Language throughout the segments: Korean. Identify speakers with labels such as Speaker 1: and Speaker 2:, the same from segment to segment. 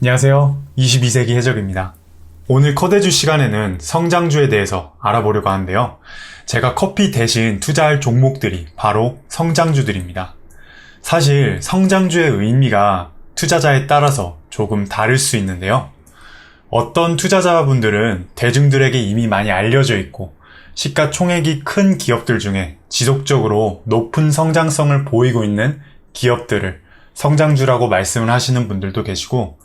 Speaker 1: 안녕하세요. 22세기 해적입니다. 오늘 커대주 시간에는 성장주에 대해서 알아보려고 하는데요. 제가 커피 대신 투자할 종목들이 바로 성장주들입니다. 사실 성장주의 의미가 투자자에 따라서 조금 다를 수 있는데요. 어떤 투자자분들은 대중들에게 이미 많이 알려져 있고 시가총액이 큰 기업들 중에 지속적으로 높은 성장성을 보이고 있는 기업들을 성장주라고 말씀을 하시는 분들도 계시고,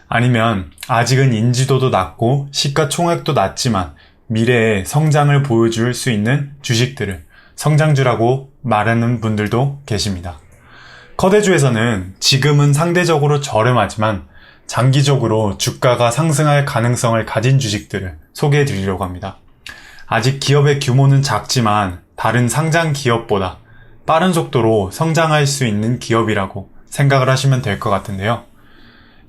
Speaker 1: 아니면 아직은 인지도도 낮고 시가총액도 낮지만 미래에 성장을 보여줄 수 있는 주식들을 성장주라고 말하는 분들도 계십니다. 커대주에서는 지금은 상대적으로 저렴하지만 장기적으로 주가가 상승할 가능성을 가진 주식들을 소개해 드리려고 합니다. 아직 기업의 규모는 작지만 다른 상장 기업보다 빠른 속도로 성장할 수 있는 기업이라고 생각을 하시면 될 것 같은데요.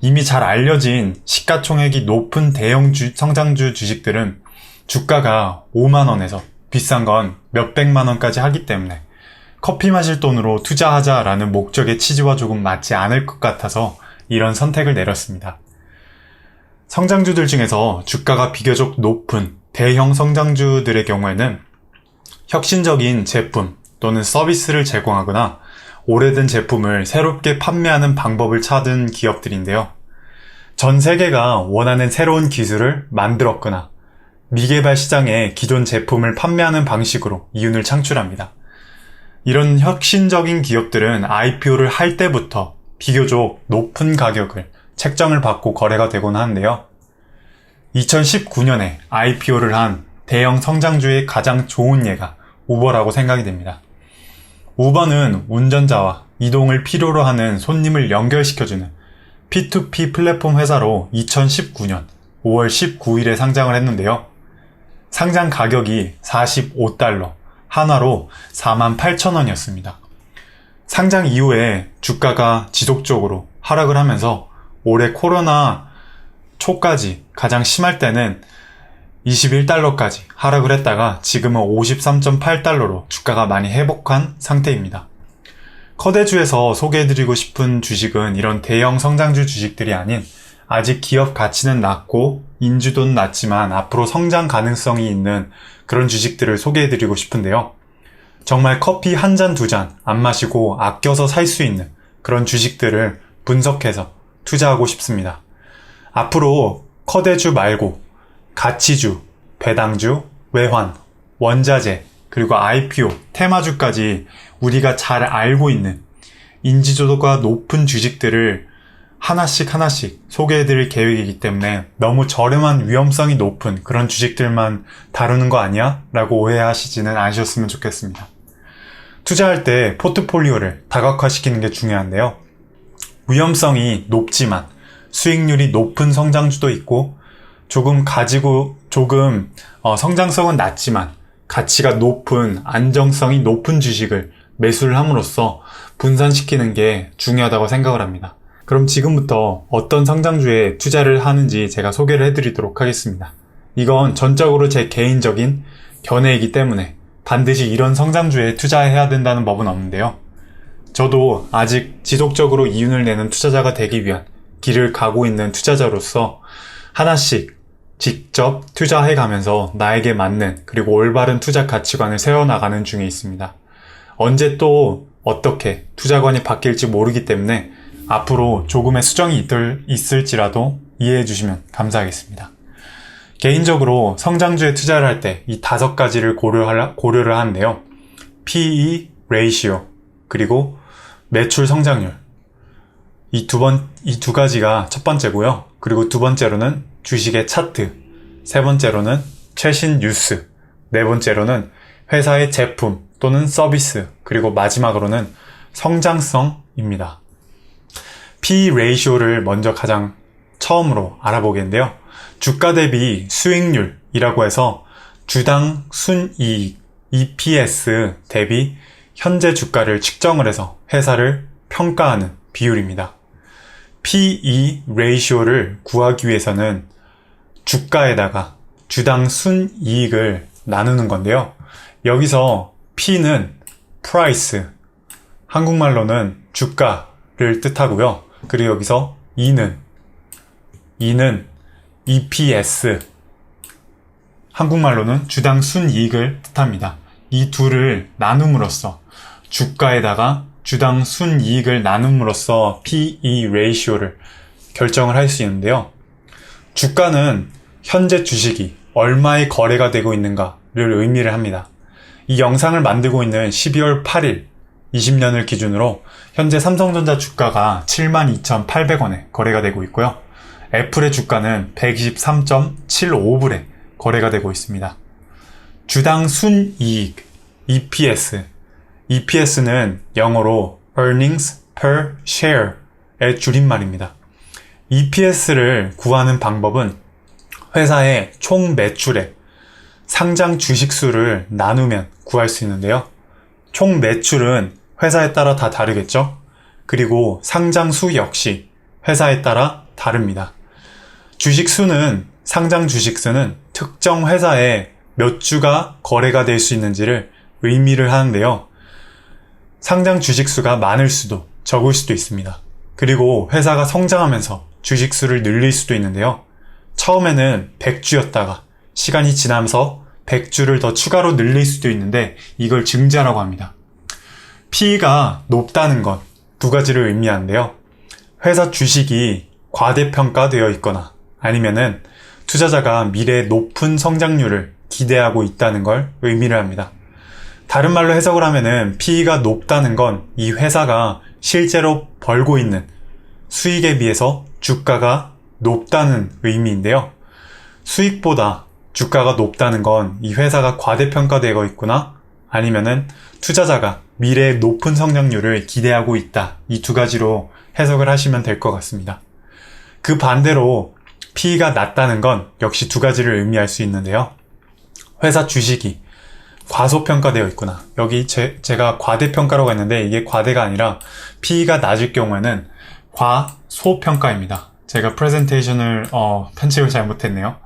Speaker 1: 이미 잘 알려진 시가총액이 높은 대형 성장주 주식들은 주가가 5만원에서 비싼 건 몇백만원까지 하기 때문에 커피 마실 돈으로 투자하자라는 목적의 취지와 조금 맞지 않을 것 같아서 이런 선택을 내렸습니다. 성장주들 중에서 주가가 비교적 높은 대형 성장주들의 경우에는 혁신적인 제품 또는 서비스를 제공하거나 오래된 제품을 새롭게 판매하는 방법을 찾은 기업들인데요. 전 세계가 원하는 새로운 기술을 만들었거나 미개발 시장에 기존 제품을 판매하는 방식으로 이윤을 창출합니다. 이런 혁신적인 기업들은 IPO를 할 때부터 비교적 높은 가격을 책정을 받고 거래가 되곤 하는데요. 2019년에 IPO를 한 대형 성장주의 가장 좋은 예가 우버라고 생각이 됩니다. 우버는 운전자와 이동을 필요로 하는 손님을 연결시켜주는 P2P 플랫폼 회사로 2019년 5월 19일에 상장을 했는데요. 상장 가격이 $45, 한화로 48,000원이었습니다. 상장 이후에 주가가 지속적으로 하락을 하면서 올해 코로나 초까지 가장 심할 때는 $21까지 하락을 했다가 지금은 $53.8로 주가가 많이 회복한 상태입니다. 커대주에서 소개해드리고 싶은 주식은 이런 대형 성장주 주식들이 아닌 아직 기업 가치는 낮고 인지도는 낮지만 앞으로 성장 가능성이 있는 그런 주식들을 소개해드리고 싶은데요. 정말 커피 한 잔, 두 잔 안 마시고 아껴서 살 수 있는 그런 주식들을 분석해서 투자하고 싶습니다. 앞으로 커대주 말고 가치주, 배당주, 외환, 원자재, 그리고 IPO, 테마주까지 우리가 잘 알고 있는 인지도가 높은 주식들을 하나씩 소개해드릴 계획이기 때문에 너무 저렴한 위험성이 높은 그런 주식들만 다루는 거 아니야? 라고 오해하시지는 않으셨으면 좋겠습니다. 투자할 때 포트폴리오를 다각화시키는 게 중요한데요. 위험성이 높지만 수익률이 높은 성장주도 있고 조금 성장성은 낮지만 가치가 높은 안정성이 높은 주식을 매수를 함으로써 분산시키는 게 중요하다고 생각을 합니다. 그럼 지금부터 어떤 성장주에 투자를 하는지 제가 소개를 해드리도록 하겠습니다. 이건 전적으로 제 개인적인 견해이기 때문에 반드시 이런 성장주에 투자해야 된다는 법은 없는데요. 저도 아직 지속적으로 이윤을 내는 투자자가 되기 위한 길을 가고 있는 투자자로서 하나씩 직접 투자해 가면서 나에게 맞는 그리고 올바른 투자 가치관을 세워나가는 중에 있습니다. 언제 또 어떻게 투자관이 바뀔지 모르기 때문에 앞으로 조금의 수정이 있을지라도 이해해 주시면 감사하겠습니다. 개인적으로 성장주에 투자를 할 때 이 5가지를 고려를 하는데요. PE 레이시오, 그리고 매출 성장률. 이 두 가지가 첫 번째고요. 그리고 두 번째로는 주식의 차트, 세 번째로는 최신 뉴스, 네 번째로는 회사의 제품 또는 서비스, 그리고 마지막으로는 성장성입니다. PE 레이시오를 먼저 가장 처음으로 알아보겠는데요. 주가 대비 수익률이라고 해서 주당 순이익 EPS 대비 현재 주가를 측정을 해서 회사를 평가하는 비율입니다. PE 레이시오를 구하기 위해서는 주가에다가 주당 순이익을 나누는 건데요. 여기서 P는 price, 한국말로는 주가를 뜻하고요. 그리고 여기서 E는 E는 EPS, 한국말로는 주당 순이익을 뜻합니다. 이 둘을 나눔으로써, 주가에다가 주당 순이익을 나눔으로써 PE 레이시오를 결정을 할 수 있는데요. 주가는 현재 주식이 얼마의 거래가 되고 있는가를 의미를 합니다. 이 영상을 만들고 있는 12월 8일 20년을 기준으로 현재 삼성전자 주가가 72,800원에 거래가 되고 있고요. 애플의 주가는 123.75불에 거래가 되고 있습니다. 주당 순이익 EPS, EPS는 영어로 Earnings per Share의 줄임말입니다. EPS를 구하는 방법은 회사의 총 매출에 상장 주식수를 나누면 구할 수 있는데요. 총 매출은 회사에 따라 다 다르겠죠? 그리고 상장수 역시 회사에 따라 다릅니다. 주식수는, 상장 주식수는 특정 회사에 몇 주가 거래가 될 수 있는지를 의미를 하는데요. 상장 주식수가 많을 수도 적을 수도 있습니다. 그리고 회사가 성장하면서 주식수를 늘릴 수도 있는데요. 처음에는 100주였다가 시간이 지나면서 100주를 더 추가로 늘릴 수도 있는데 이걸 증자라고 합니다. PE가 높다는 건 두 가지를 의미하는데요. 회사 주식이 과대평가되어 있거나 아니면은 투자자가 미래에 높은 성장률을 기대하고 있다는 걸 의미를 합니다. 다른 말로 해석을 하면은 PE가 높다는 건 이 회사가 실제로 벌고 있는 수익에 비해서 주가가 높다는 의미인데요. 수익보다 주가가 높다는 건 이 회사가 과대평가되고 있구나, 아니면은 투자자가 미래에 높은 성장률을 기대하고 있다. 이 두 가지로 해석을 하시면 될 것 같습니다. 그 반대로 PE가 낮다는 건 역시 두 가지를 의미할 수 있는데요. 회사 주식이 과소평가되어 있구나. 여기 제가 과대평가라고 했는데 이게 과대가 아니라 PE가 낮을 경우에는 과소평가입니다. 제가 프레젠테이션을 편집을 잘못했네요.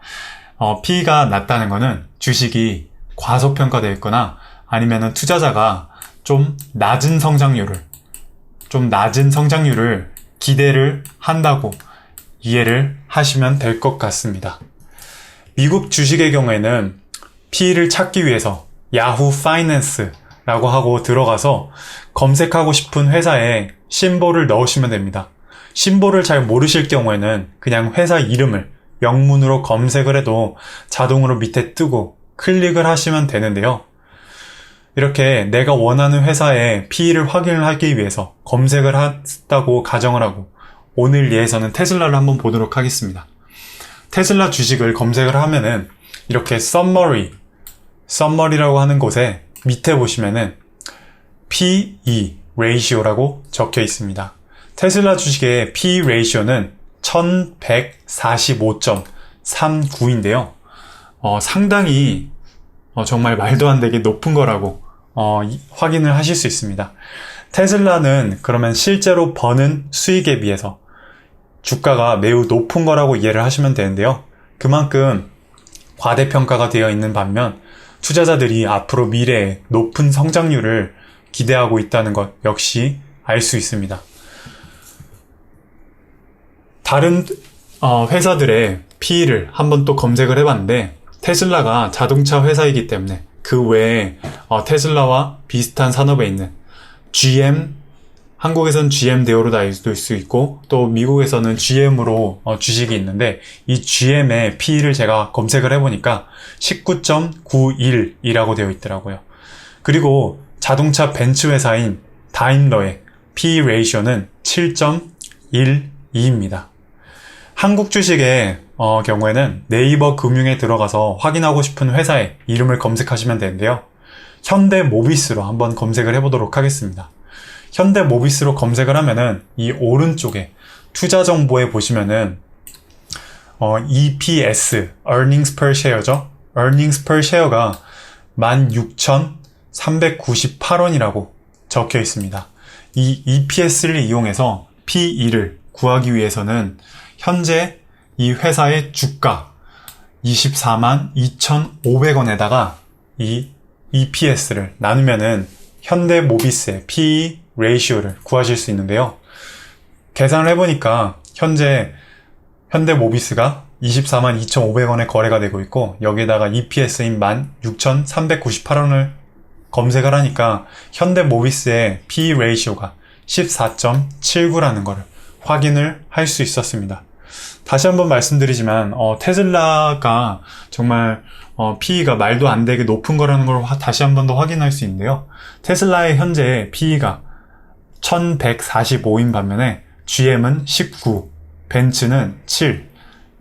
Speaker 1: PE가 낮다는 거는 주식이 과소평가되어 있거나 아니면은 투자자가 좀 낮은 성장률을 기대를 한다고 이해를 하시면 될 것 같습니다. 미국 주식의 경우에는 PE를 찾기 위해서 야후 파이낸스라고 하고 들어가서 검색하고 싶은 회사에 심볼을 넣으시면 됩니다. 심볼을 잘 모르실 경우에는 그냥 회사 이름을 영문으로 검색을 해도 자동으로 밑에 뜨고 클릭을 하시면 되는데요. 이렇게 내가 원하는 회사의 PE를 확인을 하기 위해서 검색을 했다고 가정을 하고 오늘 예에서는 테슬라를 한번 보도록 하겠습니다. 테슬라 주식을 검색을 하면은 이렇게 썸머리라고 하는 곳에 밑에 보시면은 PE 레이시오라고 적혀 있습니다. 테슬라 주식의 PE 레이시오는 1145.39인데요. 상당히 정말 말도 안 되게 높은 거라고 확인을 하실 수 있습니다. 테슬라는 그러면 실제로 버는 수익에 비해서 주가가 매우 높은 거라고 이해를 하시면 되는데요. 그만큼 과대평가가 되어 있는 반면 투자자들이 앞으로 미래에 높은 성장률을 기대하고 있다는 것 역시 알 수 있습니다. 다른 회사들의 PE를 한번 또 검색을 해봤는데 테슬라가 자동차 회사이기 때문에 그 외에 테슬라와 비슷한 산업에 있는 GM, 한국에서는 GM 대우로 다 있을 수 있고 또 미국에서는 GM으로 주식이 있는데 이 GM의 PE를 제가 검색을 해보니까 19.91이라고 되어 있더라고요. 그리고 자동차 벤츠 회사인 다임러의 PE 레이쇼는 7.12입니다. 한국 주식의 경우에는 네이버 금융에 들어가서 확인하고 싶은 회사의 이름을 검색하시면 되는데요. 현대모비스로 한번 검색을 해보도록 하겠습니다. 현대모비스로 검색을 하면은 이 오른쪽에 투자 정보에 보시면은 EPS, Earnings per Share죠. Earnings per Share가 16,398원이라고 적혀 있습니다. 이 EPS를 이용해서 PE를 구하기 위해서는 현재 이 회사의 주가 24만 2,500원에다가 이 EPS를 나누면은 현대모비스의 PE 레이시오를 구하실 수 있는데요. 계산을 해보니까 현재 현대모비스가 24만 2,500원에 거래가 되고 있고, 여기에다가 EPS인 16,398원을 검색을 하니까 현대모비스의 PE 레이시오가 14.79라는 것을 확인을 할 수 있었습니다. 다시 한번 말씀드리지만 테슬라가 정말 PE가 말도 안 되게 높은 거라는 걸 다시 한 번 더 확인할 수 있는데요. 테슬라의 현재 PE가 1145인 반면에 GM은 19, 벤츠는 7,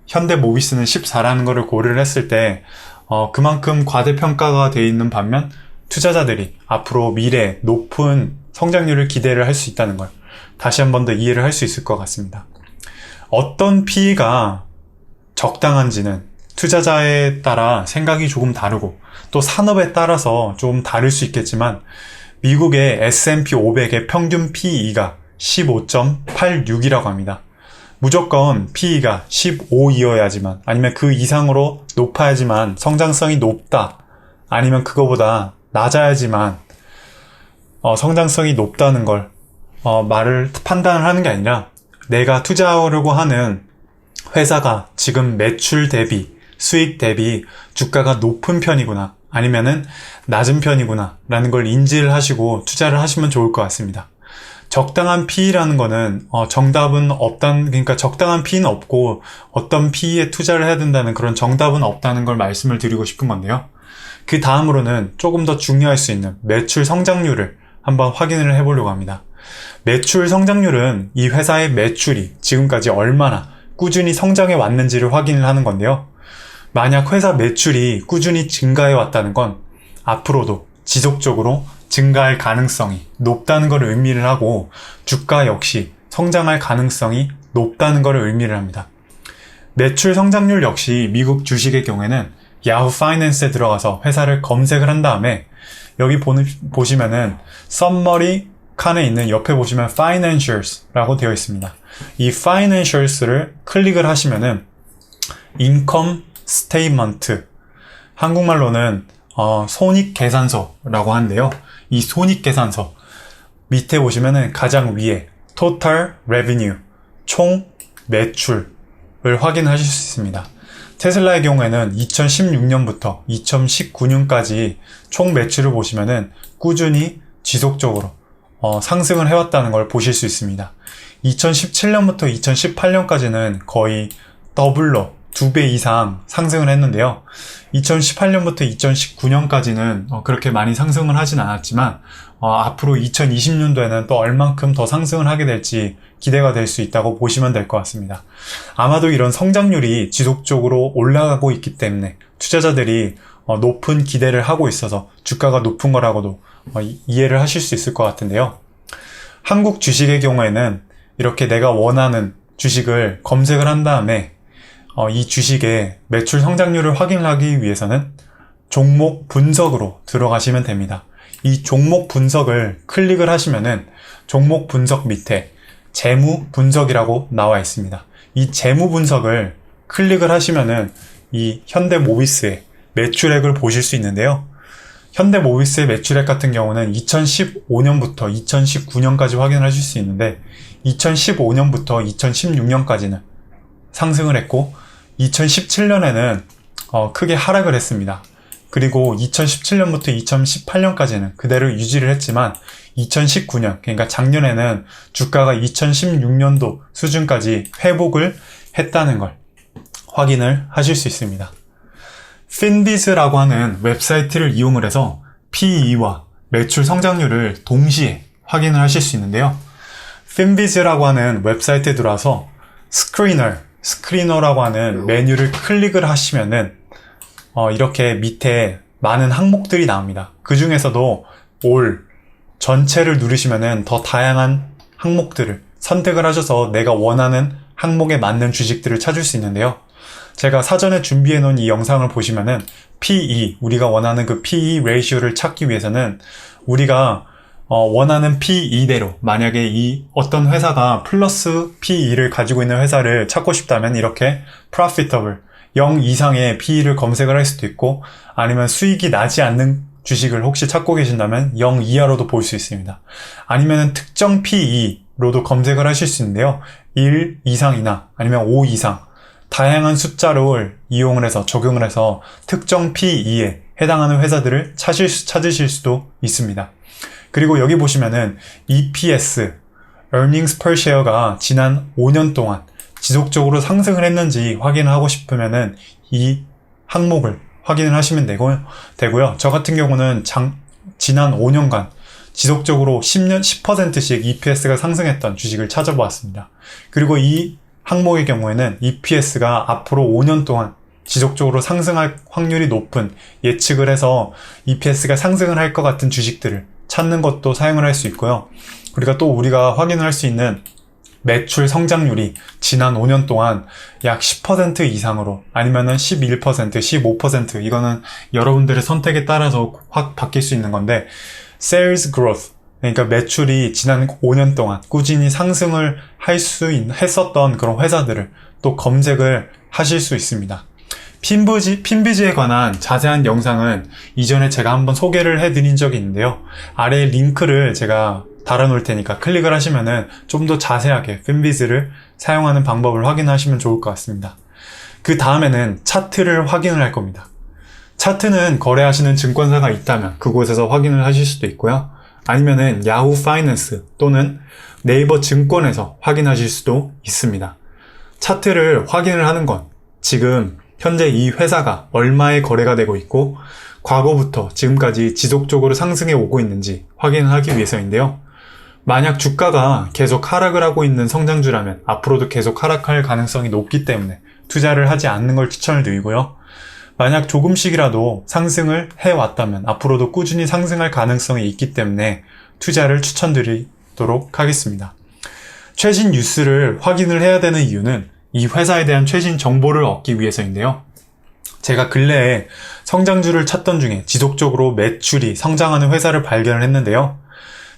Speaker 1: 현대모비스는 14라는 것을 고려를 했을 때 그만큼 과대평가가 되어 있는 반면 투자자들이 앞으로 미래에 높은 성장률을 기대를 할 수 있다는 걸 다시 한 번 더 이해를 할 수 있을 것 같습니다. 어떤 PE가 적당한지는 투자자에 따라 생각이 조금 다르고 또 산업에 따라서 좀 다를 수 있겠지만 미국의 S&P 500의 평균 PE가 15.86이라고 합니다. 무조건 PE가 15이어야지만 아니면 그 이상으로 높아야지만 성장성이 높다 아니면 그거보다 낮아야지만 성장성이 높다는 걸 판단을 하는 게 아니라 내가 투자하려고 하는 회사가 지금 매출 대비 수익 대비 주가가 높은 편이구나 아니면은 낮은 편이구나 라는 걸 인지를 하시고 투자를 하시면 좋을 것 같습니다. 적당한 PE라는 거는 정답은 그러니까 적당한 PE는 없고 어떤 PE에 투자를 해야 된다는 그런 정답은 없다는 걸 말씀을 드리고 싶은 건데요. 그 다음으로는 조금 더 중요할 수 있는 매출 성장률을 한번 확인을 해보려고 합니다. 매출 성장률은 이 회사의 매출이 지금까지 얼마나 꾸준히 성장해 왔는지를 확인을 하는 건데요. 만약 회사 매출이 꾸준히 증가해 왔다는 건 앞으로도 지속적으로 증가할 가능성이 높다는 것을 의미를 하고 주가 역시 성장할 가능성이 높다는 것을 의미를 합니다. 매출 성장률 역시 미국 주식의 경우에는 야후 파이낸스에 들어가서 회사를 검색을 한 다음에 여기 보시면은 썸머리 칸에 있는 옆에 보시면 Financials라고 되어 있습니다. 이 Financials를 클릭을 하시면은 Income Statement, 한국말로는 손익계산서라고 하는데요. 이 손익계산서 밑에 보시면은 가장 위에 Total Revenue, 총 매출을 확인하실 수 있습니다. 테슬라의 경우에는 2016년부터 2019년까지 총 매출을 보시면은 꾸준히 지속적으로 상승을 해왔다는 걸 보실 수 있습니다. 2017년부터 2018년까지는 거의 더블로 2배 이상 상승을 했는데요. 2018년부터 2019년까지는 그렇게 많이 상승을 하진 않았지만 앞으로 2020년도에는 또 얼만큼 더 상승을 하게 될지 기대가 될 수 있다고 보시면 될 것 같습니다. 아마도 이런 성장률이 지속적으로 올라가고 있기 때문에 투자자들이 높은 기대를 하고 있어서 주가가 높은 거라고도 이해를 하실 수 있을 것 같은데요. 한국 주식의 경우에는 이렇게 내가 원하는 주식을 검색을 한 다음에 이 주식의 매출 성장률을 확인하기 위해서는 종목 분석으로 들어가시면 됩니다. 이 종목 분석을 클릭을 하시면은 종목 분석 밑에 재무 분석이라고 나와 있습니다. 이 재무 분석을 클릭을 하시면은 이 현대모비스의 매출액을 보실 수 있는데요. 현대모비스의 매출액 같은 경우는 2015년부터 2019년까지 확인하실 수 있는데 2015년부터 2016년까지는 상승을 했고 2017년에는 크게 하락을 했습니다. 그리고 2017년부터 2018년까지는 그대로 유지를 했지만 2019년, 그러니까 작년에는 주가가 2016년도 수준까지 회복을 했다는 걸 확인을 하실 수 있습니다. 핀비즈라고 하는 웹사이트를 이용을 해서 PE와 매출 성장률을 동시에 확인을 하실 수 있는데요. 핀비즈라고 하는 웹사이트에 들어와서 스크리너라고 하는 메뉴를 클릭을 하시면은 이렇게 밑에 많은 항목들이 나옵니다. 그 중에서도 올 전체를 누르시면은 더 다양한 항목들을 선택을 하셔서 내가 원하는 항목에 맞는 주식들을 찾을 수 있는데요. 제가 사전에 준비해 놓은 이 영상을 보시면은 PE, 우리가 원하는 그 PE 레이시오를 찾기 위해서는 우리가 원하는 PE대로 만약에 이 어떤 회사가 플러스 PE를 가지고 있는 회사를 찾고 싶다면 이렇게 profitable 0 이상의 PE를 검색을 할 수도 있고 아니면 수익이 나지 않는 주식을 혹시 찾고 계신다면 0 이하로도 볼 수 있습니다. 아니면 특정 PE로도 검색을 하실 수 있는데요. 1 이상이나 아니면 5 이상 다양한 숫자를 이용을 해서 적용을 해서 특정 PE에 해당하는 회사들을 찾으실 수도 있습니다. 그리고 여기 보시면은 EPS, Earnings Per Share가 지난 5년 동안 지속적으로 상승을 했는지 확인을 하고 싶으면은 이 항목을 확인을 하시면 되고요. 저 같은 경우는 지난 5년간 지속적으로 10%씩 EPS가 상승했던 주식을 찾아보았습니다. 그리고 이 항목의 경우에는 EPS가 앞으로 5년 동안 지속적으로 상승할 확률이 높은 예측을 해서 EPS가 상승을 할 것 같은 주식들을 찾는 것도 사용을 할 수 있고요. 그리고 또 우리가 확인을 할 수 있는 매출 성장률이 지난 5년 동안 약 10% 이상으로 아니면은 11%, 15% 이거는 여러분들의 선택에 따라서 확 바뀔 수 있는 건데 sales growth 그러니까 매출이 지난 5년 동안 꾸준히 상승을 했었던 그런 회사들을 또 검색을 하실 수 있습니다. 핀비즈에 관한 자세한 영상은 이전에 제가 한번 소개를 해드린 적이 있는데요. 아래에 링크를 제가 달아놓을 테니까 클릭을 하시면은 좀 더 자세하게 핀비즈를 사용하는 방법을 확인하시면 좋을 것 같습니다. 그 다음에는 차트를 확인을 할 겁니다. 차트는 거래하시는 증권사가 있다면 그곳에서 확인을 하실 수도 있고요. 아니면은 야후 파이낸스 또는 네이버 증권에서 확인하실 수도 있습니다. 차트를 확인을 하는 건 지금 현재 이 회사가 얼마에 거래가 되고 있고 과거부터 지금까지 지속적으로 상승해 오고 있는지 확인을 하기 위해서인데요. 만약 주가가 계속 하락을 하고 있는 성장주라면 앞으로도 계속 하락할 가능성이 높기 때문에 투자를 하지 않는 걸 추천을 드리고요. 만약 조금씩이라도 상승을 해왔다면 앞으로도 꾸준히 상승할 가능성이 있기 때문에 투자를 추천드리도록 하겠습니다. 최신 뉴스를 확인을 해야 되는 이유는 이 회사에 대한 최신 정보를 얻기 위해서인데요. 제가 근래에 성장주를 찾던 중에 지속적으로 매출이 성장하는 회사를 발견을 했는데요.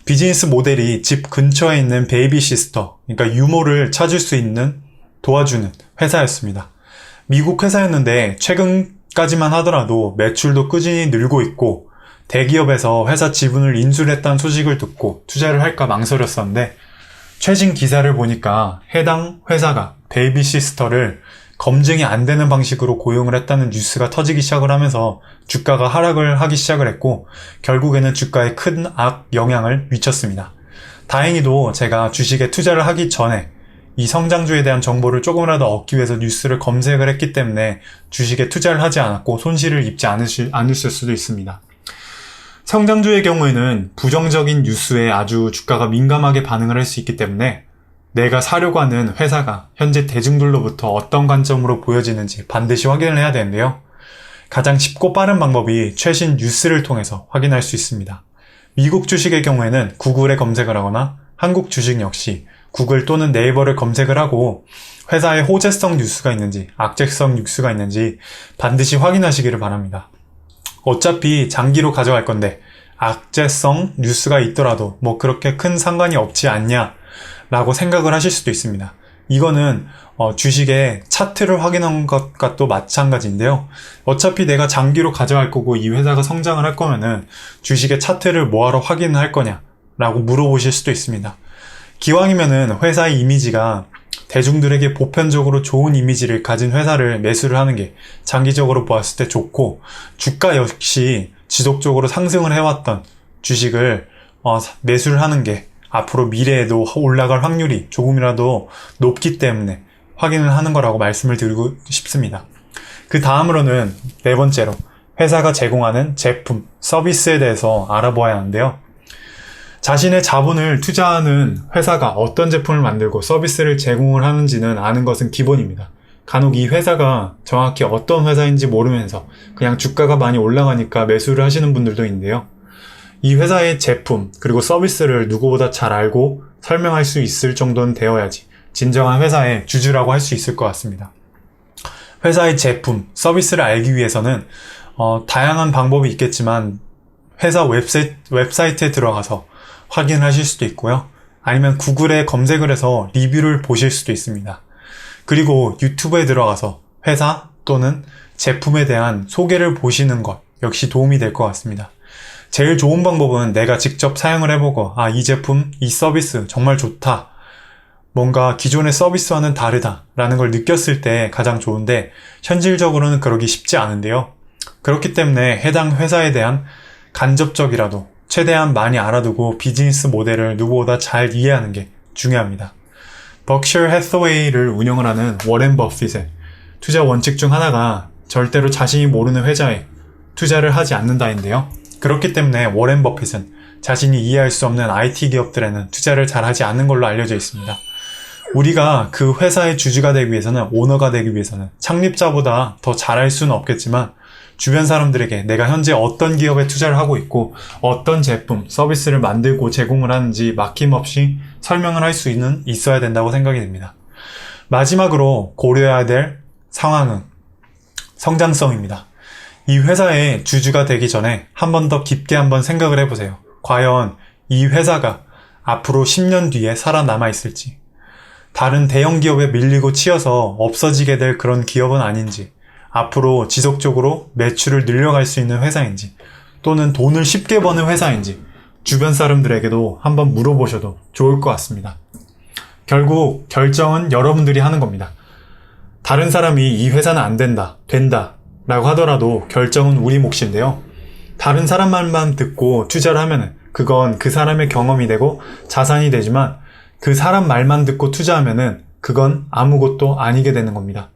Speaker 1: 비즈니스 모델이 집 근처에 있는 베이비시스터, 그러니까 유모를 찾을 수 있는 도와주는 회사였습니다. 미국 회사였는데 최근까지만 하더라도 매출도 꾸준히 늘고 있고 대기업에서 회사 지분을 인수를 했다는 소식을 듣고 투자를 할까 망설였었는데 최신 기사를 보니까 해당 회사가 베이비시스터를 검증이 안 되는 방식으로 고용을 했다는 뉴스가 터지기 시작을 하면서 주가가 하락을 하기 시작을 했고 결국에는 주가에 큰 악영향을 미쳤습니다. 다행히도 제가 주식에 투자를 하기 전에 이 성장주에 대한 정보를 조금이라도 얻기 위해서 뉴스를 검색을 했기 때문에 주식에 투자를 하지 않았고 손실을 입지 않으실 수도 있습니다. 성장주의 경우에는 부정적인 뉴스에 아주 주가가 민감하게 반응을 할 수 있기 때문에 내가 사려고 하는 회사가 현재 대중들로부터 어떤 관점으로 보여지는지 반드시 확인을 해야 되는데요. 가장 쉽고 빠른 방법이 최신 뉴스를 통해서 확인할 수 있습니다. 미국 주식의 경우에는 구글에 검색을 하거나 한국 주식 역시 구글 또는 네이버를 검색을 하고 회사의 호재성 뉴스가 있는지 악재성 뉴스가 있는지 반드시 확인하시기를 바랍니다. 어차피 장기로 가져갈 건데 악재성 뉴스가 있더라도 뭐 그렇게 큰 상관이 없지 않냐 라고 생각을 하실 수도 있습니다. 이거는 주식의 차트를 확인한 것과 또 마찬가지인데요. 어차피 내가 장기로 가져갈 거고 이 회사가 성장을 할 거면은 주식의 차트를 뭐하러 확인을 할 거냐 라고 물어보실 수도 있습니다. 기왕이면은 회사의 이미지가 대중들에게 보편적으로 좋은 이미지를 가진 회사를 매수를 하는 게 장기적으로 보았을 때 좋고 주가 역시 지속적으로 상승을 해왔던 주식을 매수를 하는 게 앞으로 미래에도 올라갈 확률이 조금이라도 높기 때문에 확인을 하는 거라고 말씀을 드리고 싶습니다. 그 다음으로는 네 번째로 회사가 제공하는 제품, 서비스에 대해서 알아보아야 하는데요. 자신의 자본을 투자하는 회사가 어떤 제품을 만들고 서비스를 제공을 하는지는 아는 것은 기본입니다. 간혹 이 회사가 정확히 어떤 회사인지 모르면서 그냥 주가가 많이 올라가니까 매수를 하시는 분들도 있는데요. 이 회사의 제품 그리고 서비스를 누구보다 잘 알고 설명할 수 있을 정도는 되어야지 진정한 회사의 주주라고 할 수 있을 것 같습니다. 회사의 제품, 서비스를 알기 위해서는 다양한 방법이 있겠지만 회사 웹사이트에 들어가서 확인을 하실 수도 있고요. 아니면 구글에 검색을 해서 리뷰를 보실 수도 있습니다. 그리고 유튜브에 들어가서 회사 또는 제품에 대한 소개를 보시는 것 역시 도움이 될 것 같습니다. 제일 좋은 방법은 내가 직접 사용을 해보고 이 제품, 이 서비스 정말 좋다 뭔가 기존의 서비스와는 다르다라는 걸 느꼈을 때 가장 좋은데 현실적으로는 그러기 쉽지 않은데요. 그렇기 때문에 해당 회사에 대한 간접적이라도 최대한 많이 알아두고 비즈니스 모델을 누구보다 잘 이해하는 게 중요합니다. 버크셔 해서웨이를 운영을 하는 워렌 버핏의 투자 원칙 중 하나가 절대로 자신이 모르는 회사에 투자를 하지 않는다인데요. 그렇기 때문에 워렌 버핏은 자신이 이해할 수 없는 IT 기업들에는 투자를 잘 하지 않는 걸로 알려져 있습니다. 우리가 그 회사의 주주가 되기 위해서는, 오너가 되기 위해서는 창립자보다 더 잘할 수는 없겠지만 주변 사람들에게 내가 현재 어떤 기업에 투자를 하고 있고 어떤 제품, 서비스를 만들고 제공을 하는지 막힘없이 설명을 할 수 있어야 된다고 생각이 됩니다. 마지막으로 고려해야 될 상황은 성장성입니다. 이 회사의 주주가 되기 전에 한 번 더 깊게 한번 생각을 해보세요. 과연 이 회사가 앞으로 10년 뒤에 살아남아 있을지, 다른 대형 기업에 밀리고 치여서 없어지게 될 그런 기업은 아닌지, 앞으로 지속적으로 매출을 늘려갈 수 있는 회사인지, 또는 돈을 쉽게 버는 회사인지 주변 사람들에게도 한번 물어보셔도 좋을 것 같습니다. 결국 결정은 여러분들이 하는 겁니다. 다른 사람이 이 회사는 안 된다, 된다 라고 하더라도 결정은 우리 몫인데요. 다른 사람 말만 듣고 투자를 하면은 그건 그 사람의 경험이 되고 자산이 되지만, 그 사람 말만 듣고 투자하면은 그건 아무것도 아니게 되는 겁니다.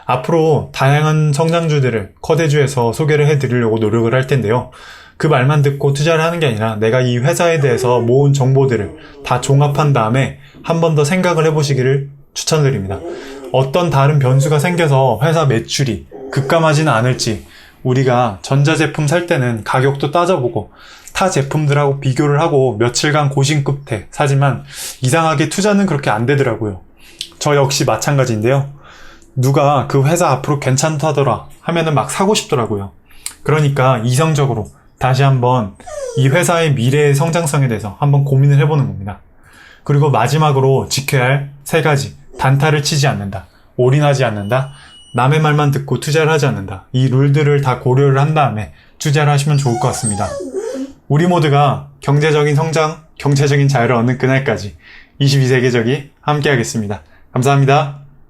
Speaker 1: 앞으로 다양한 성장주들을 커대주에서 소개를 해드리려고 노력을 할 텐데요. 그 말만 듣고 투자를 하는 게 아니라 내가 이 회사에 대해서 모은 정보들을 다 종합한 다음에 한 번 더 생각을 해보시기를 추천드립니다. 어떤 다른 변수가 생겨서 회사 매출이 급감하지는 않을지, 우리가 전자제품 살 때는 가격도 따져보고 타 제품들하고 비교를 하고 며칠간 고심 끝에 사지만 이상하게 투자는 그렇게 안 되더라고요. 저 역시 마찬가지인데요. 누가 그 회사 앞으로 괜찮다더라 하면은 막 사고 싶더라고요. 그러니까 이성적으로 다시 한번 이 회사의 미래의 성장성에 대해서 한번 고민을 해보는 겁니다. 그리고 마지막으로 지켜야 할 3가지. 단타를 치지 않는다, 올인하지 않는다, 남의 말만 듣고 투자를 하지 않는다. 이 룰들을 다 고려를 한 다음에 투자를 하시면 좋을 것 같습니다. 우리 모두가 경제적인 성장, 경제적인 자유를 얻는 그날까지 22세기적이 함께하겠습니다. 감사합니다.